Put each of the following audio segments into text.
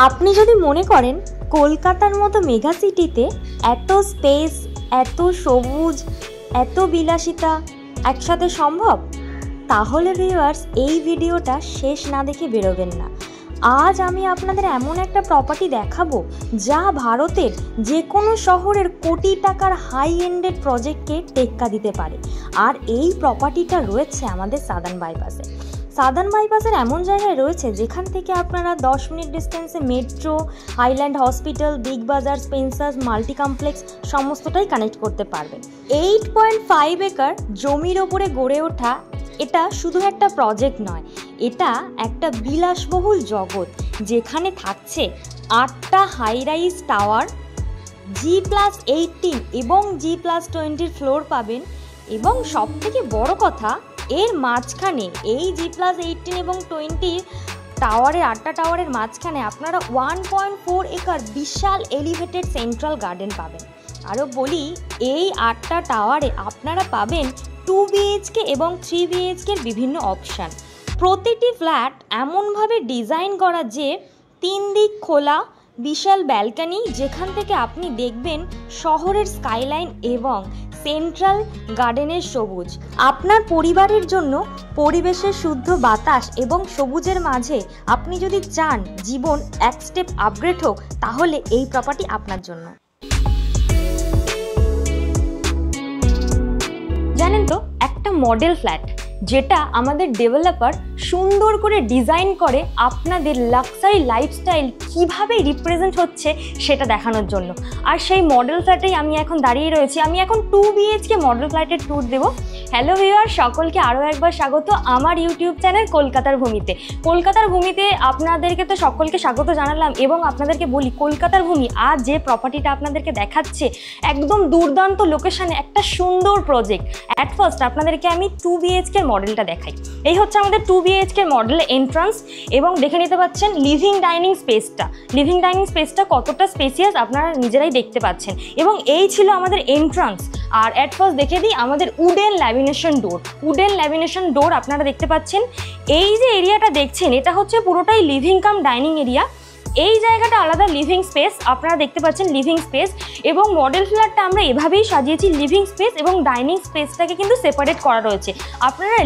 আপনি যদি মনে করেন কলকাতার মতো মেগা সিটিতে এত স্পেস, এত সবুজ, এত বিলাসিতা একসাথে সম্ভব, তাহলে ভিউয়ার্স এই ভিডিওটা শেষ না দেখে বেরোবেন না। আজ আমি আপনাদের এমন একটা প্রপার্টি দেখাবো যা ভারতের যে কোনো শহরের কোটি টাকার হাই এন্ডেড প্রজেক্টকে টেক্কা দিতে পারে। আর এই প্রপার্টিটা রয়েছে আমাদের সাদার্ন বাইপাসে। সাদার্ন বাইপাসের এমন জায়গায় রয়েছে যেখান থেকে আপনারা 10 মিনিট ডিস্টেন্সে metro, Highland hospital, big bazaar, Spencer's, multi complex সমস্তটাই কানেক্ট করতে পারবেন। 8.5 একর জমির ওপরে গড়ে ওঠা এটা শুধু একটা প্রজেক্ট নয়, এটা একটা বিলাসবহুল জগৎ যেখানে থাকছে 8টা হাই রাইজ টাওয়ার, G+18 এবং G+20 ফ্লোর পাবেন। এবং সব থেকে বড় কথা, এর মাঝখানে এই G+18 এবং 20 টাওয়ারের 8টা টাওয়ারের মাঝখানে আপনারা 1.4 একর বিশাল এলিভেটেড সেন্ট্রাল গার্ডেন পাবেন। আরও বলি, এই 8টা টাওয়ারে আপনারা পাবেন 2 BHK এবং 3 BHK বিভিন্ন অপশান। প্রতিটি ফ্ল্যাট এমনভাবে ডিজাইন করা যে 3 দিক খোলা বিশাল ব্যালকনি, যেখান থেকে আপনি দেখবেন শহরের স্কাইলাইন এবং সেন্ট্রাল গার্ডেনের সবুজ। আপনার পরিবারের জন্য পরিবেশের শুদ্ধ বাতাস এবং সবুজের মাঝে আপনি যদি চান জীবন এক স্টেপ আপগ্রেড হোক, তাহলে এই প্রপার্টি আপনার জন্য। জানেন তো, একটা মডেল ফ্ল্যাট যেটা আমাদের ডেভেলপার সুন্দর করে ডিজাইন করে আপনাদের লাক্সারি লাইফস্টাইল কীভাবে রিপ্রেজেন্ট হচ্ছে সেটা দেখানোর জন্য। আর সেই মডেল ফ্ল্যাটেই আমি এখন দাঁড়িয়ে রয়েছি। আমি এখন 2 BHK মডেল ফ্ল্যাটের ট্যুর দেবো। হ্যালো ভিউয়ার, সকলকে আরও একবার স্বাগত আমার ইউটিউব চ্যানেল কলকাতার ভূমিতে। কলকাতার ভূমিতে আপনাদেরকে তো সকলকে স্বাগত জানালাম এবং আপনাদেরকে বলি, কলকাতার ভূমি আজ যে প্রপার্টিটা আপনাদেরকে দেখাচ্ছে একদম দুর্দান্ত লোকেশানে একটা সুন্দর প্রজেক্ট। অ্যাট ফার্স্ট আপনাদেরকে আমি 2 BHK মডেলটা দেখাই। এই হচ্ছে আমাদের 2 BHK মডেলের এন্ট্রান্স এবং দেখে নিতে পাচ্ছেন লিভিং ডাইনিং স্পেসটা। লিভিং ডাইনিং স্পেসটা কতটা স্পেসিয়াস আপনারা নিজেরাই দেখতে পাচ্ছেন। এবং এই ছিল আমাদের এন্ট্রান্স। আর অ্যাট ফার্স্ট দেখে দিই আমাদের উডেন ল্যামিনেশন ডোর। উডেন ল্যামিনেশন ডোর আপনারা দেখতে পাচ্ছেন। এই যে এরিয়াটা দেখছেন এটা হচ্ছে পুরোটাই লিভিং কাম ডাইনিং এরিয়া। এই জায়গাটা আলাদা লিভিং স্পেস, আপনারা দেখতে পাচ্ছেন লিভিং স্পেস। এবং মডেল ফ্ল্যাটটা আমরা এভাবেই সাজিয়েছি, লিভিং স্পেস এবং ডাইনিং স্পেসটাকে কিন্তু সেপারেট করা রয়েছে। আপনারা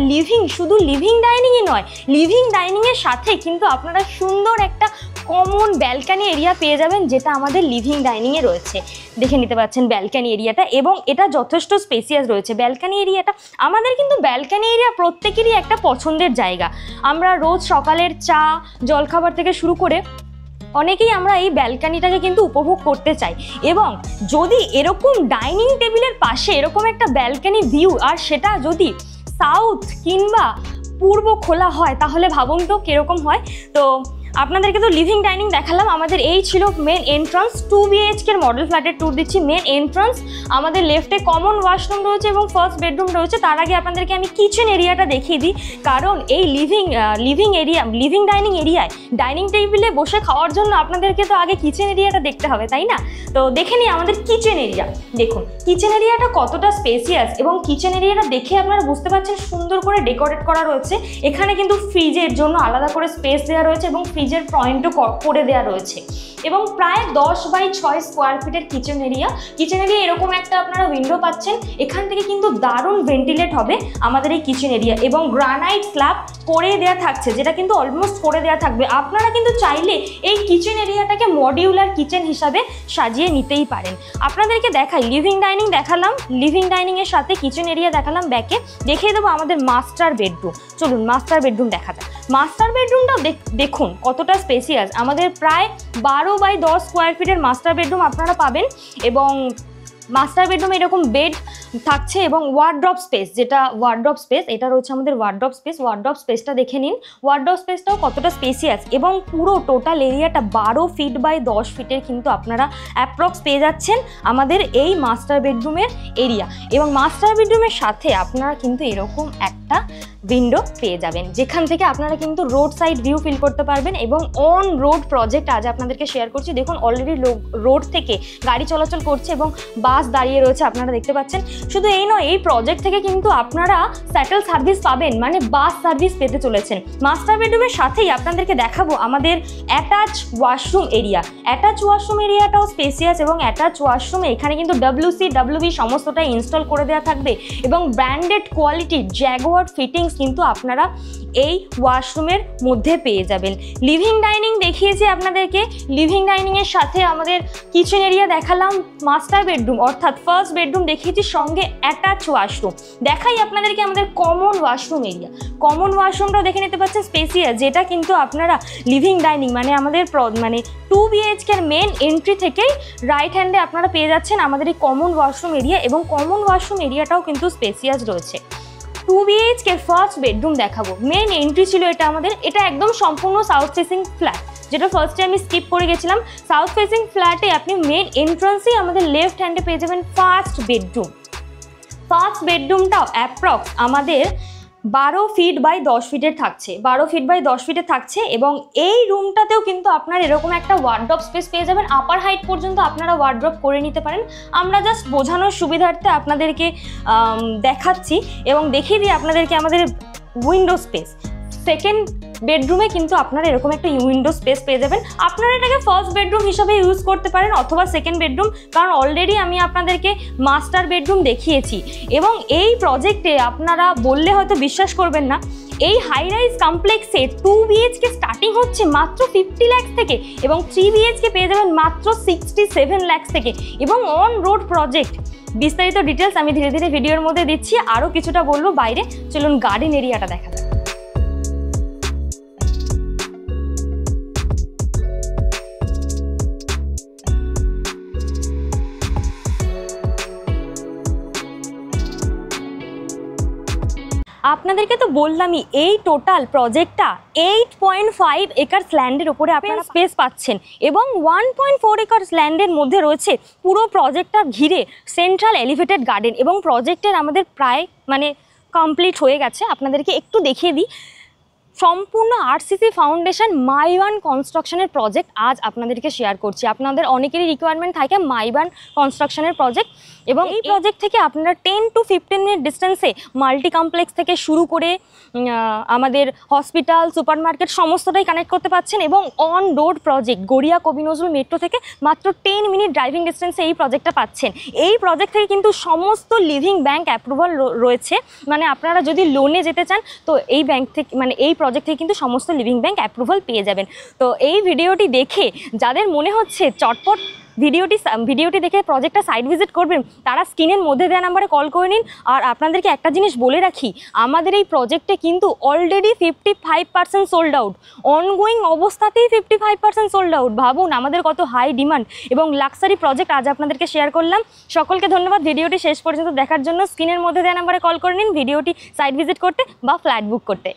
শুধু লিভিং ডাইনিংই নয়, লিভিং ডাইনিংয়ের সাথে কিন্তু আপনারা সুন্দর একটা কমন ব্যালকানি এরিয়া পেয়ে যাবেন, যেটা আমাদের লিভিং ডাইনিংয়ে রয়েছে। দেখে নিতে পাচ্ছেন ব্যালকানি এরিয়াটা এবং এটা যথেষ্ট স্পেসিয়াস রয়েছে ব্যালকানি এরিয়াটা। আমাদের কিন্তু ব্যালকানি এরিয়া প্রত্যেকেরই একটা পছন্দের জায়গা। আমরা রোজ সকালের চা জলখাবার থেকে শুরু করে অনেকেই আমরা এই ব্যালকানিটাকে কিন্তু উপভোগ করতে চাই। এবং যদি এরকম ডাইনিং টেবিলের পাশে এরকম একটা ব্যালকানি ভিউ, আর সেটা যদি সাউথ কিংবা পূর্ব খোলা হয়, তাহলে ভাবুন তো কীরকম হয়। তো আপনাদেরকে তো লিভিং ডাইনিং দেখালাম। আমাদের এই ছিল মেন এন্ট্রান্স। 2 BHK মডেল ফ্ল্যাটের ট্যুর দিচ্ছি। মেন এন্ট্রান্স, আমাদের লেফটে কমন ওয়াশরুম রয়েছে এবং ফার্স্ট বেডরুম রয়েছে। তার আগে আপনাদেরকে আমি কিচেন এরিয়াটা দেখিয়ে দিই, কারণ এই লিভিং ডাইনিং এরিয়ায় ডাইনিং টেবিলে বসে খাওয়ার জন্য আপনাদেরকে তো আগে কিচেন এরিয়াটা দেখতে হবে, তাই না? তো দেখে নিই আমাদের কিচেন এরিয়া। দেখুন কিচেন এরিয়াটা কতটা স্পেসিয়াস এবং কিচেন এরিয়াটা দেখে আপনারা বুঝতে পারছেন সুন্দর করে ডেকোরেট করা রয়েছে। এখানে কিন্তু ফ্রিজের জন্য আলাদা করে স্পেস দেওয়া রয়েছে এবং ফ্রিজের পয়েন্টও করে দেওয়া রয়েছে। এবং প্রায় 10/6 স্কোয়ার ফিটের কিচেন এরিয়া এরকম একটা আপনারা উইন্ডো পাচ্ছেন। এখান থেকে কিন্তু দারুণ ভেন্টিলেট হবে আমাদের এই কিচেন এরিয়া। এবং গ্রানাইট স্ল্যাব করে দেওয়া থাকছে, যেটা কিন্তু অলমোস্ট করে দেওয়া থাকবে। আপনারা কিন্তু চাইলে এই কিচেন এরিয়াটাকে মডিউলার কিচেন হিসাবে সাজিয়ে নিতেই পারেন। আপনাদেরকে দেখাই, লিভিং ডাইনিং দেখালাম, লিভিং ডাইনিংয়ের সাথে কিচেন এরিয়া দেখালাম। ব্যাকে দেখিয়ে দেবো আমাদের মাস্টার বেডরুম। চলুন মাস্টার বেডরুম দেখা যায়। মাস্টার বেডরুমটাও দেখুন কতটা স্পেসিয়াস। আমাদের প্রায় 12/10 স্কোয়ার ফিটের মাস্টার বেডরুম আপনারা পাবেন। এবং মাস্টার বেডরুমে এরকম বেড থাকছে এবং ওয়ার্ড্রপ স্পেস, যেটা ওয়ার্ড্রপ স্পেস, এটা রয়েছে আমাদের ওয়ার্ড্রপ স্পেস। ওয়ার্ড্রপ স্পেসটা দেখে নিন, ওয়ার্ড্রপ স্পেসটাও কতটা স্পেসিয়াস। এবং পুরো টোটাল এরিয়াটা 12 ফিট বাই 10 ফিটের কিন্তু আপনারা অ্যাপ্রক্স পেয়ে যাচ্ছেন আমাদের এই মাস্টার বেডরুমের এরিয়া। এবং মাস্টার বেডরুমের সাথে আপনারা কিন্তু এরকম একটা উইন্ডো পেয়ে যাবেন, যেখান থেকে আপনারা কিন্তু রোড সাইড ভিউ ফিল করতে পারবেন। এবং অন রোড প্রজেক্ট আজ আপনাদেরকে শেয়ার করছি। দেখুন অলরেডি রোড থেকে গাড়ি চলাচল করছে এবং বাস দাঁড়িয়ে রয়েছে, আপনারা দেখতে পাচ্ছেন। শুধু এই নয়, এই প্রজেক্ট থেকে কিন্তু আপনারা স্যাটেল সার্ভিস পাবেন, মানে বাস সার্ভিস পেতে চলেছেন। মাস্টার বেডরুমের সাথেই আপনাদেরকে দেখাবো আমাদের attach washroom area. Attach washroom এরিয়াটাও স্পেসিয়াস এবং অ্যাটাচ ওয়াশরুমে এখানে কিন্তু WC WB সমস্তটাই ইনস্টল করে দেওয়া থাকবে এবং ব্র্যান্ডেড কোয়ালিটির জ্যাগুয়ার ফিটিংস কিন্তু আপনারা এই ওয়াশরুমের মধ্যে পেয়ে যাবেন। লিভিং ডাইনিং দেখিয়েছি আপনাদেরকে, লিভিং ডাইনিংয়ের সাথে আমাদের কিচেন এরিয়া দেখালাম, মাস্টার বেডরুম অর্থাৎ ফার্স্ট বেডরুম দেখিয়েছি, সঙ্গে অ্যাটাচ ওয়াশরুম। দেখাই আপনাদেরকে আমাদের কমন ওয়াশরুম এরিয়া। কমন ওয়াশরুমটাও দেখে নিতে পাচ্ছেন স্পেসিয়াস, যেটা কিন্তু আপনারা লিভিং ডাইনিং মানে আমাদের 2 BHK এর মেন এন্ট্রি থেকেই রাইট হ্যান্ডে আপনারা পেয়ে যাচ্ছেন আমাদের এই কমন ওয়াশরুম এরিয়া, এবং কমন ওয়াশরুম এরিয়াটাও কিন্তু স্পেসিয়াস রয়েছে। 2 BHK ফার্স্ট বেডরুম দেখাবো। মেন এন্ট্রি ছিল এটা আমাদের, এটা একদম সম্পূর্ণ সাউথ ফেসিং ফ্ল্যাট, যেটা ফার্স্টে আমি স্কিপ করে গেছিলাম। সাউথ ফেসিং ফ্ল্যাটে আপনি মেন এন্ট্রান্সেই আমাদের লেফট হ্যান্ডে পেয়ে যাবেন ফার্স্ট বেডরুম। ফার্স্ট বেডরুমটাও অ্যাপ্রক্স আমাদের 12 ফিট বাই 10 ফিটের থাকছে, 12 ফিট বাই 10 ফিটের থাকছে, এবং এই রুমটাতেও কিন্তু আপনার এরকম একটা ওয়ার্ড্রপ স্পেস পেয়ে যাবেন। আপার হাইট পর্যন্ত আপনারা ওয়ার্ড্রপ করে নিতে পারেন। আমরা জাস্ট বোঝানোর সুবিধার্থে আপনাদেরকে দেখাচ্ছি এবং দেখিয়ে দিই আপনাদেরকে আমাদের উইন্ডো স্পেস। সেকেন্ড বেডরুমে কিন্তু আপনারা এরকম একটা উইন্ডো স্পেস পেয়ে যাবেন। আপনারা এটাকে ফার্স্ট বেডরুম হিসাবে ইউজ করতে পারেন অথবা সেকেন্ড বেডরুম, কারণ অলরেডি আমি আপনাদেরকে মাস্টার বেডরুম দেখিয়েছি। এবং এই প্রজেক্টে আপনারা বললে হয়তো বিশ্বাস করবেন না, এই হাই রাইজ কমপ্লেক্সে 2 BHK স্টার্টিং হচ্ছে মাত্র 50 লাখ থেকে এবং 3 BHK পেয়ে যাবেন মাত্র 67 লাখ থেকে, এবং অন রোড প্রজেক্ট। বিস্তারিত ডিটেলস আমি ধীরে ধীরে ভিডিওর মধ্যে দিচ্ছি, আরও কিছুটা বলবো বাইরে। চলুন গার্ডেন এরিয়াটা দেখা যাক। আপনাদেরকে তো বললামই, এই টোটাল প্রজেক্টটা 8.5 একর্স ল্যান্ডের উপরে আপনারা স্পেস পাচ্ছেন, এবং 1.4 একর্স ল্যান্ডের মধ্যে রয়েছে পুরো প্রজেক্টটা ঘিরে সেন্ট্রাল এলিভেটেড গার্ডেন। এবং প্রজেক্টের আমাদের প্রায় কমপ্লিট হয়ে গেছে। আপনাদেরকে একটু দেখিয়ে দিই, সম্পূর্ণ RCC ফাউন্ডেশন মাইবান কনস্ট্রাকশনের প্রজেক্ট আজ আপনাদেরকে শেয়ার করছি। আপনাদের অনেকেরই রিকোয়ারমেন্ট থাকে মাইবান কনস্ট্রাকশনের প্রজেক্ট, এবং এই প্রজেক্ট থেকে আপনারা 10 to 15 মিনিট ডিস্টেন্সে মাল্টি কমপ্লেক্স থেকে শুরু করে আমাদের হসপিটাল, সুপারমার্কেট সমস্তটাই কানেক্ট করতে পারছেন। এবং অন রোড প্রজেক্ট, গড়িয়া কবি নজরুল মেট্রো থেকে মাত্র 10 মিনিট ড্রাইভিং ডিস্টেন্সে এই প্রজেক্টটা পাচ্ছেন। এই প্রজেক্ট থেকে কিন্তু সমস্ত লিভিং ব্যাংক অ্যাপ্রুভাল রয়েছে, মানে আপনারা যদি লোনে যেতে চান তো এই ব্যাংক থেকে, মানে এই প্রজেক্ট থেকে কিন্তু সমস্ত লিভিং ব্যাংক অ্যাপ্রুভাল পেয়ে যাবেন। তো এই ভিডিওটি দেখে যাদের মনে হচ্ছে চটপট ভিডিওটি দেখে প্রজেক্টটা সাইট ভিজিট করবেন, তারা স্ক্রিনের মধ্যে দেওয়া নাম্বারে কল করে নিন। আর আপনাদেরকে একটা জিনিস বলে রাখি, আমাদের এই প্রজেক্টে কিন্তু অলরেডি 55% সোল্ড আউট, অনগোয়িং অবস্থাতেই 55% সোল্ড আউট। ভাবুন আমাদের কত হাই ডিমান্ড এবং লাক্সারি প্রজেক্ট আজ আপনাদেরকে শেয়ার করলাম। সকলকে ধন্যবাদ ভিডিওটি শেষ পর্যন্ত দেখার জন্য। স্ক্রিনের মধ্যে দেওয়া নাম্বারে কল করে নিন ভিডিওটি সাইট ভিজিট করতে বা ফ্ল্যাট বুক করতে।